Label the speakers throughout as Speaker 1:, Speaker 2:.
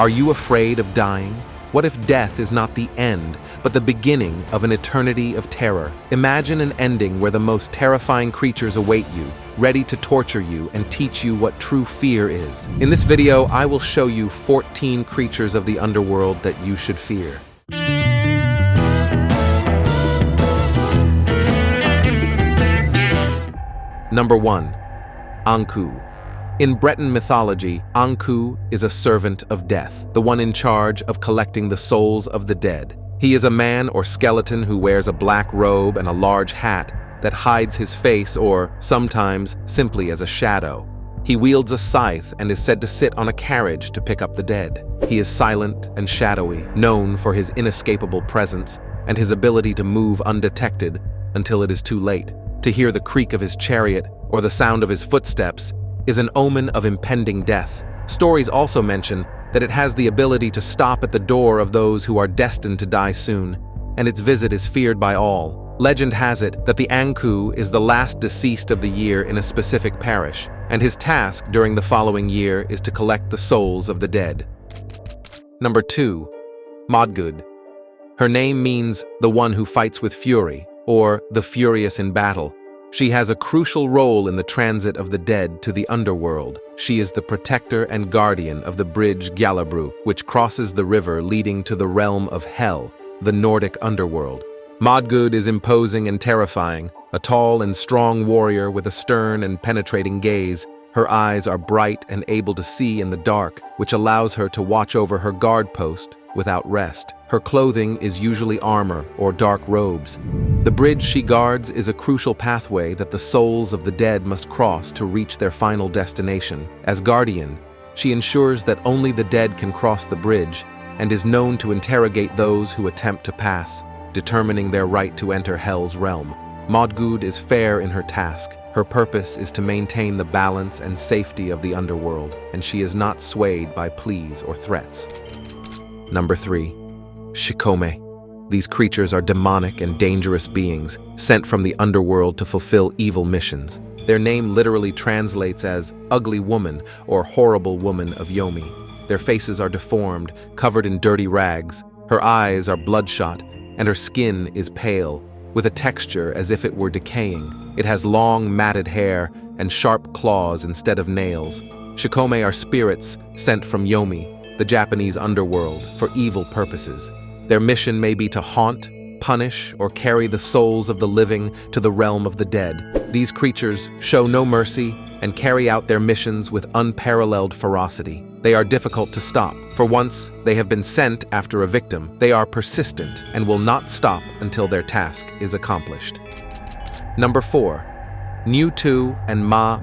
Speaker 1: Are you afraid of dying? What if death is not the end, but the beginning of an eternity of terror? Imagine an ending where the most terrifying creatures await you, ready to torture you and teach you what true fear is. In this video, I will show you 14 creatures of the underworld that you should fear. Number 1. Ankou. In Breton mythology, Ankou is a servant of death, the one in charge of collecting the souls of the dead. He is a man or skeleton who wears a black robe and a large hat that hides his face or, sometimes, simply as a shadow. He wields a scythe and is said to sit on a carriage to pick up the dead. He is silent and shadowy, known for his inescapable presence and his ability to move undetected until it is too late. To hear the creak of his chariot or the sound of his footsteps is an omen of impending death. Stories also mention that it has the ability to stop at the door of those who are destined to die soon, and its visit is feared by all. Legend has it that the Ankou is the last deceased of the year in a specific parish, and his task during the following year is to collect the souls of the dead. Number 2. Modggood. Her name means the one who fights with fury, or the furious in battle. She has a crucial role in the transit of the dead to the underworld. She is the protector and guardian of the bridge Galo, which crosses the river leading to the realm of Hell, the Nordic underworld. Modggood is imposing and terrifying, a tall and strong warrior with a stern and penetrating gaze. Her eyes are bright and able to see in the dark, which allows her to watch over her guard post without rest. Her clothing is usually armor or dark robes. The bridge she guards is a crucial pathway that the souls of the dead must cross to reach their final destination. As guardian, she ensures that only the dead can cross the bridge and is known to interrogate those who attempt to pass, determining their right to enter Hell's realm. Modggood is fair in her task. Her purpose is to maintain the balance and safety of the underworld, and she is not swayed by pleas or threats. Number 3. Shikome. These creatures are demonic and dangerous beings, sent from the underworld to fulfill evil missions. Their name literally translates as ugly woman or horrible woman of Yomi. Their faces are deformed, covered in dirty rags. Her eyes are bloodshot, and her skin is pale, with a texture as if it were decaying. It has long, matted hair and sharp claws instead of nails. Shikome are spirits sent from Yomi, the Japanese underworld, for evil purposes. Their mission may be to haunt, punish, or carry the souls of the living to the realm of the dead. These creatures show no mercy and carry out their missions with unparalleled ferocity. They are difficult to stop, for once they have been sent after a victim, they are persistent and will not stop until their task is accomplished. Number 4. Utuku and Ma.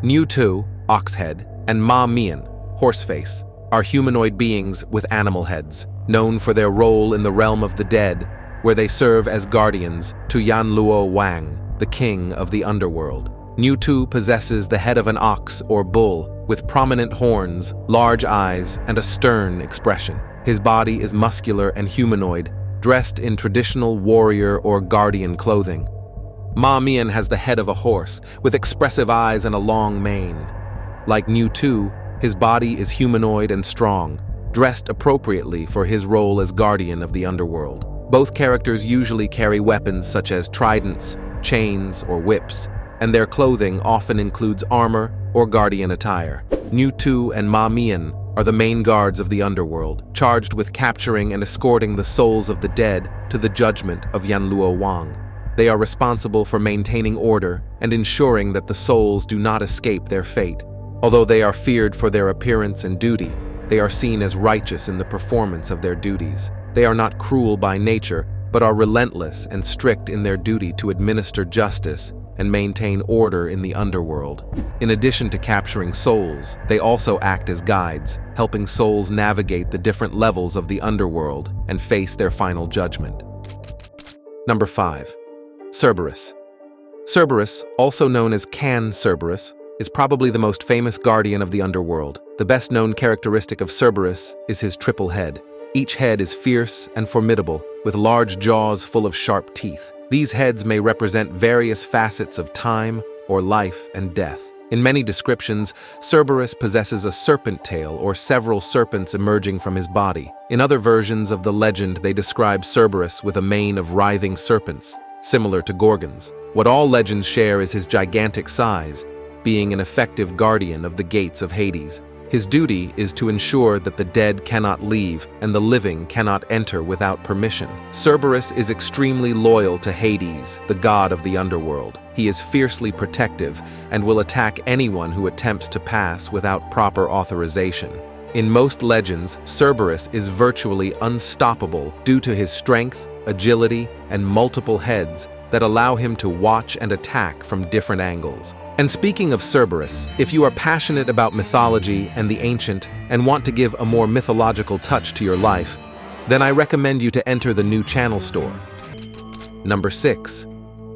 Speaker 1: Utuku, ox head, and Ma. horseface, are humanoid beings with animal heads, known for their role in the realm of the dead, where they serve as guardians to Newu Wang, the king of the underworld. Utuku possesses the head of an ox or bull, with prominent horns, large eyes, and a stern expression. His body is muscular and humanoid, dressed in traditional warrior or guardian clothing. Ma has the head of a horse, with expressive eyes and a long mane. Like Utuku, his body is humanoid and strong, dressed appropriately for his role as guardian of the underworld. Both characters usually carry weapons such as tridents, chains, or whips, and their clothing often includes armor or guardian attire. Utuku and Ma are the main guards of the underworld, charged with capturing and escorting the souls of the dead to the judgment of Newu Wang. They are responsible for maintaining order and ensuring that the souls do not escape their fate. Although they are feared for their appearance and duty, they are seen as righteous in the performance of their duties. They are not cruel by nature, but are relentless and strict in their duty to administer justice and maintain order in the underworld. In addition to capturing souls, they also act as guides, helping souls navigate the different levels of the underworld and face their final judgment. Number 5. Cerberus. Cerberus, also known as Cerberus, is probably the most famous guardian of the underworld. The best-known characteristic of Cerberus is his triple head. Each head is fierce and formidable, with large jaws full of sharp teeth. These heads may represent various facets of time or life and death. In many descriptions, Cerberus possesses a serpent tail or several serpents emerging from his body. In other versions of the legend, they describe Cerberus with a mane of writhing serpents, similar to Gorgons. What all legends share is his gigantic size, being an effective guardian of the gates of Hades. His duty is to ensure that the dead cannot leave and the living cannot enter without permission. Cerberus is extremely loyal to Hades, the god of the underworld. He is fiercely protective and will attack anyone who attempts to pass without proper authorization. In most legends, Cerberus is virtually unstoppable due to his strength, agility, and multiple heads that allow him to watch and attack from different angles. And speaking of Cerberus, if you are passionate about mythology and the ancient and want to give a more mythological touch to your life, then I recommend you to enter the new channel store. Number 6.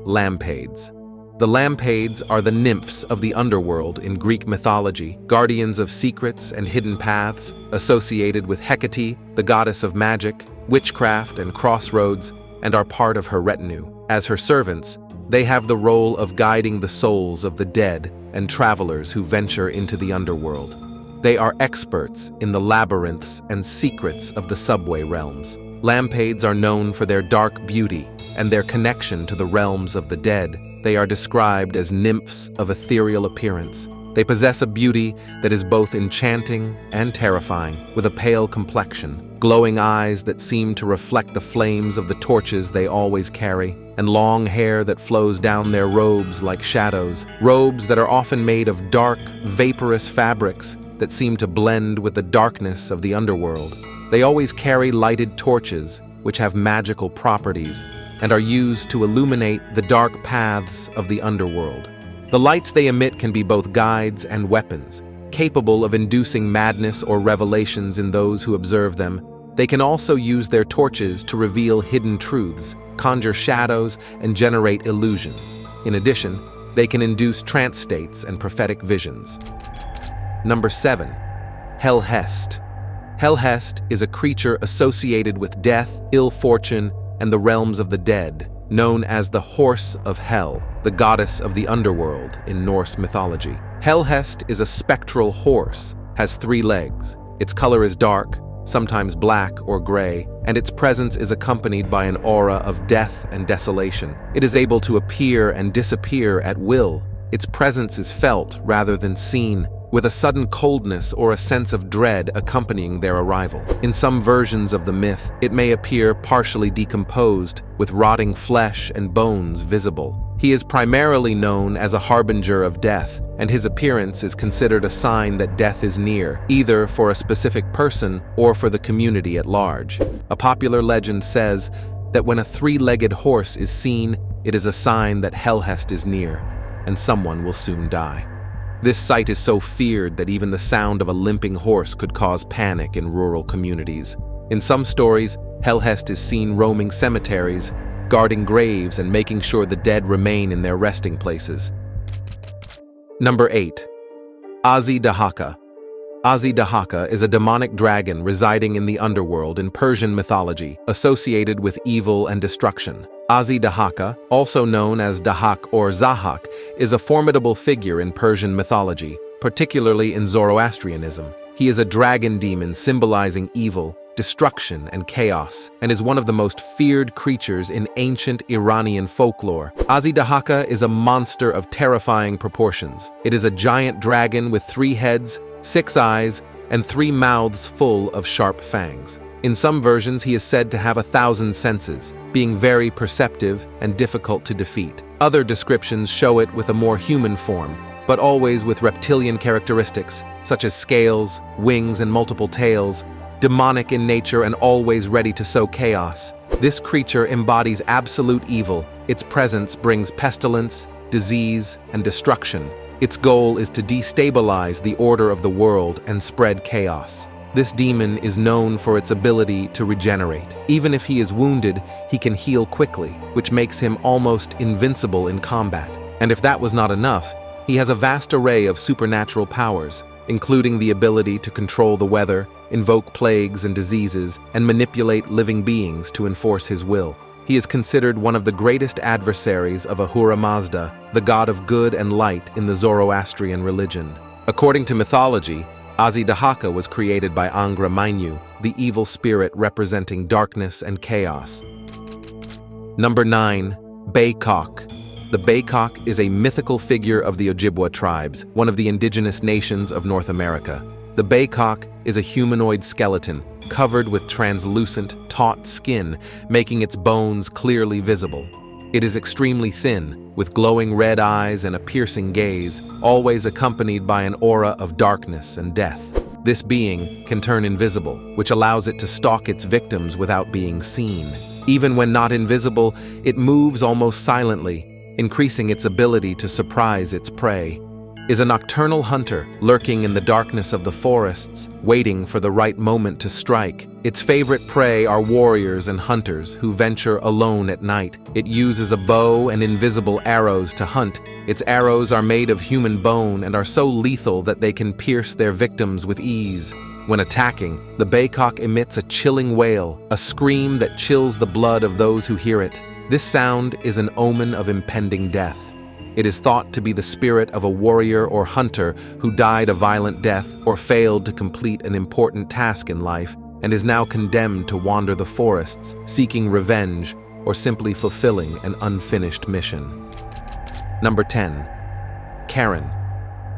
Speaker 1: Lampades. The Lampades are the nymphs of the underworld in Greek mythology, guardians of secrets and hidden paths, associated with Hecate, the goddess of magic, witchcraft, and crossroads, and are part of her retinue. As her servants, they have the role of guiding the souls of the dead and travelers who venture into the underworld. They are experts in the labyrinths and secrets of the subway realms. Lampades are known for their dark beauty and their connection to the realms of the dead. They are described as nymphs of ethereal appearance. They possess a beauty that is both enchanting and terrifying, with a pale complexion, glowing eyes that seem to reflect the flames of the torches they always carry, and long hair that flows down their robes like shadows, robes that are often made of dark, vaporous fabrics that seem to blend with the darkness of the underworld. They always carry lighted torches, which have magical properties, and are used to illuminate the dark paths of the underworld. The lights they emit can be both guides and weapons, capable of inducing madness or revelations in those who observe them. They can also use their torches to reveal hidden truths, conjure shadows, and generate illusions. In addition, they can induce trance states and prophetic visions. Number 7. Hest. Hest is a creature associated with death, ill fortune, and the realms of the dead, known as the Horse of Hel, the goddess of the underworld in Norse mythology. Hest is a spectral horse, has 3 legs. Its color is dark, sometimes black or gray, and its presence is accompanied by an aura of death and desolation. It is able to appear and disappear at will. Its presence is felt rather than seen, with a sudden coldness or a sense of dread accompanying their arrival. In some versions of the myth, it may appear partially decomposed, with rotting flesh and bones visible. He is primarily known as a harbinger of death, and his appearance is considered a sign that death is near, either for a specific person or for the community at large. A popular legend says that when a 3-legged horse is seen, it is a sign that Hest is near, and someone will soon die. This sight is so feared that even the sound of a limping horse could cause panic in rural communities. In some stories, Hest is seen roaming cemeteries, guarding graves and making sure the dead remain in their resting places. Number 8. Daka. Daka is a demonic dragon residing in the underworld in Persian mythology, associated with evil and destruction. Daka, also known as Dahak or Zahak, is a formidable figure in Persian mythology, particularly in Zoroastrianism. He is a dragon demon symbolizing evil, destruction, and chaos, and is one of the most feared creatures in ancient Iranian folklore. Daka is a monster of terrifying proportions. It is a giant dragon with 3 heads, 6 eyes, and 3 mouths full of sharp fangs. In some versions, he is said to have 1,000 senses, being very perceptive and difficult to defeat. Other descriptions show it with a more human form, but always with reptilian characteristics, such as scales, wings, and multiple tails, demonic in nature and always ready to sow chaos. This creature embodies absolute evil. Its presence brings pestilence, disease, and destruction. Its goal is to destabilize the order of the world and spread chaos. This demon is known for its ability to regenerate. Even if he is wounded, he can heal quickly, which makes him almost invincible in combat. And if that was not enough, he has a vast array of supernatural powers, including the ability to control the weather, invoke plagues and diseases, and manipulate living beings to enforce his will. He is considered one of the greatest adversaries of Ahura Mazda, the god of good and light in the Zoroastrian religion. According to mythology, Azidahaka was created by Angra Mainyu, the evil spirit representing darkness and chaos. Number 9. Bacock. The Bacock is a mythical figure of the Ojibwa tribes, one of the indigenous nations of North America. The Bacock is a humanoid skeleton covered with translucent, taut skin, making its bones clearly visible. It is extremely thin, with glowing red eyes and a piercing gaze, always accompanied by an aura of darkness and death. This being can turn invisible, which allows it to stalk its victims without being seen. Even when not invisible, it moves almost silently, increasing its ability to surprise its prey. Is a nocturnal hunter lurking in the darkness of the forests, waiting for the right moment to strike. Its favorite prey are warriors and hunters who venture alone at night. It uses a bow and invisible arrows to hunt. Its arrows are made of human bone and are so lethal that they can pierce their victims with ease. When attacking, the Bacock emits a chilling wail, a scream that chills the blood of those who hear it. This sound is an omen of impending death. It is thought to be the spirit of a warrior or hunter who died a violent death or failed to complete an important task in life and is now condemned to wander the forests, seeking revenge or simply fulfilling an unfinished mission. Number 10. Charon.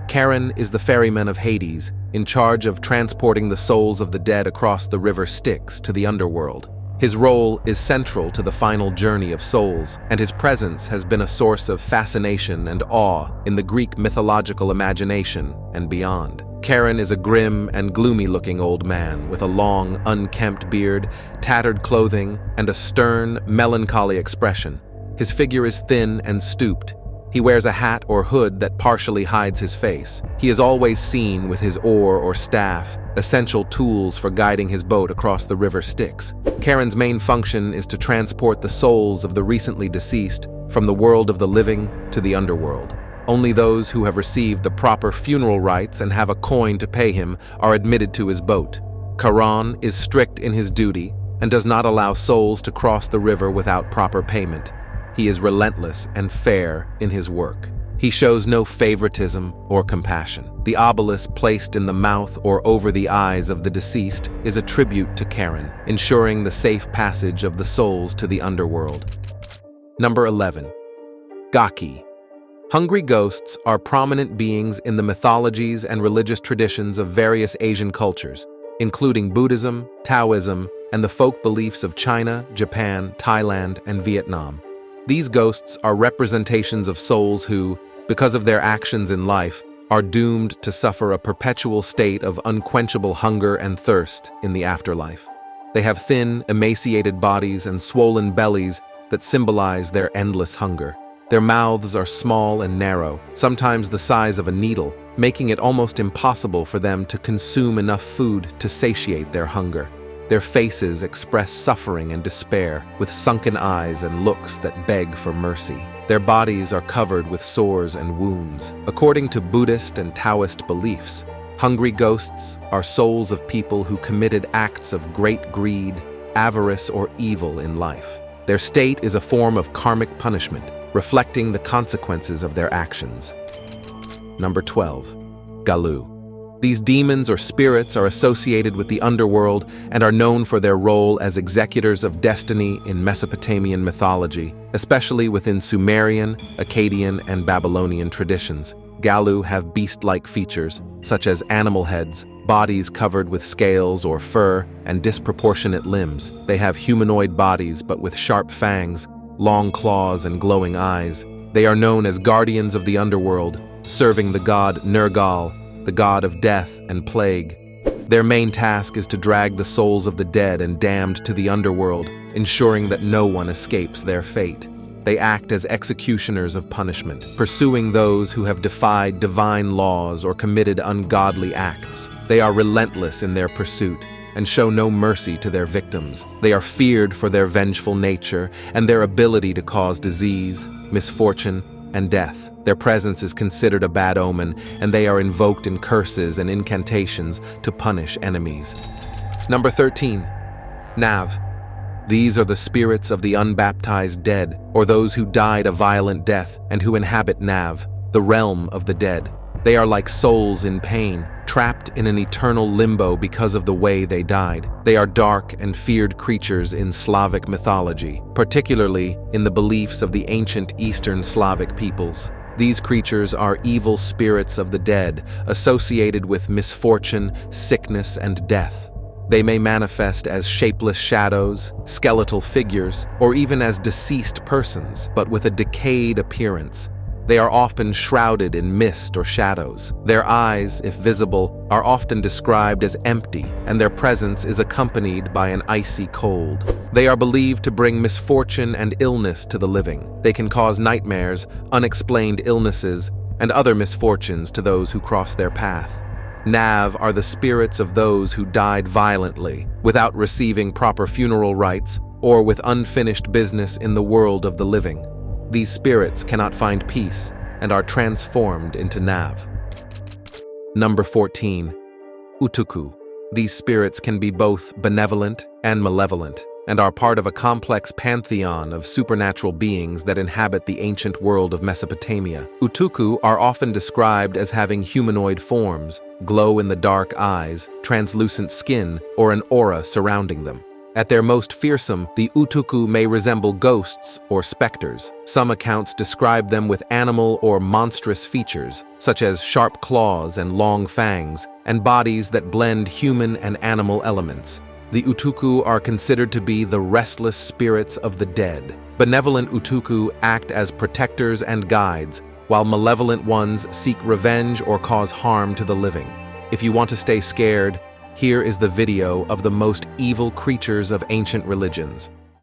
Speaker 1: Charon is the ferryman of Hades, in charge of transporting the souls of the dead across the river Styx to the underworld. His role is central to the final journey of souls, and his presence has been a source of fascination and awe in the Greek mythological imagination and beyond. Charon is a grim and gloomy-looking old man with a long, unkempt beard, tattered clothing, and a stern, melancholy expression. His figure is thin and stooped. He wears a hat or hood that partially hides his face. He is always seen with his oar or staff, essential tools for guiding his boat across the river Styx. Charon's main function is to transport the souls of the recently deceased from the world of the living to the underworld. Only those who have received the proper funeral rites and have a coin to pay him are admitted to his boat. Charon is strict in his duty and does not allow souls to cross the river without proper payment. He is relentless and fair in his work. He shows no favoritism or compassion. The obelisk placed in the mouth or over the eyes of the deceased is a tribute to Charon, ensuring the safe passage of the souls to the underworld. Number 11. Gaki. Hungry ghosts are prominent beings in the mythologies and religious traditions of various Asian cultures, including Buddhism, Taoism, and the folk beliefs of China, Japan, Thailand, and Vietnam. These ghosts are representations of souls who, because of their actions in life, are doomed to suffer a perpetual state of unquenchable hunger and thirst in the afterlife. They have thin, emaciated bodies and swollen bellies that symbolize their endless hunger. Their mouths are small and narrow, sometimes the size of a needle, making it almost impossible for them to consume enough food to satiate their hunger. Their faces express suffering and despair, with sunken eyes and looks that beg for mercy. Their bodies are covered with sores and wounds. According to Buddhist and Taoist beliefs, hungry ghosts are souls of people who committed acts of great greed, avarice, or evil in life. Their state is a form of karmic punishment, reflecting the consequences of their actions. Number 12. Galo. These demons or spirits are associated with the underworld and are known for their role as executors of destiny in Mesopotamian mythology, especially within Sumerian, Akkadian, and Babylonian traditions. Galo have beast-like features, such as animal heads, bodies covered with scales or fur, and disproportionate limbs. They have humanoid bodies but with sharp fangs, long claws, and glowing eyes. They are known as guardians of the underworld, serving the god Nergal, the god of death and plague. Their main task is to drag the souls of the dead and damned to the underworld, ensuring that no one escapes their fate. They act as executioners of punishment, pursuing those who have defied divine laws or committed ungodly acts. They are relentless in their pursuit and show no mercy to their victims. They are feared for their vengeful nature and their ability to cause disease, misfortune, and death. Their presence is considered a bad omen, and they are invoked in curses and incantations to punish enemies. Number 13. Nav. These are the spirits of the unbaptized dead, or those who died a violent death and who inhabit Nav, the realm of the dead. They are like souls in pain, trapped in an eternal limbo because of the way they died. They are dark and feared creatures in Slavic mythology, particularly in the beliefs of the ancient Eastern Slavic peoples. These creatures are evil spirits of the dead, associated with misfortune, sickness, and death. They may manifest as shapeless shadows, skeletal figures, or even as deceased persons, but with a decayed appearance. They are often shrouded in mist or shadows. Their eyes, if visible, are often described as empty, and their presence is accompanied by an icy cold. They are believed to bring misfortune and illness to the living. They can cause nightmares, unexplained illnesses, and other misfortunes to those who cross their path. Nav are the spirits of those who died violently, without receiving proper funeral rites, or with unfinished business in the world of the living. These spirits cannot find peace and are transformed into Nav. Number 14. Utuku. These spirits can be both benevolent and malevolent, and are part of a complex pantheon of supernatural beings that inhabit the ancient world of Mesopotamia. Utuku are often described as having humanoid forms, glow-in-the-dark eyes, translucent skin, or an aura surrounding them. At their most fearsome, the Utuku may resemble ghosts or specters. Some accounts describe them with animal or monstrous features, such as sharp claws and long fangs, and bodies that blend human and animal elements. The Utuku are considered to be the restless spirits of the dead. Benevolent Utuku act as protectors and guides, while malevolent ones seek revenge or cause harm to the living. If you want to stay scared, here is the video of the most evil creatures of ancient religions.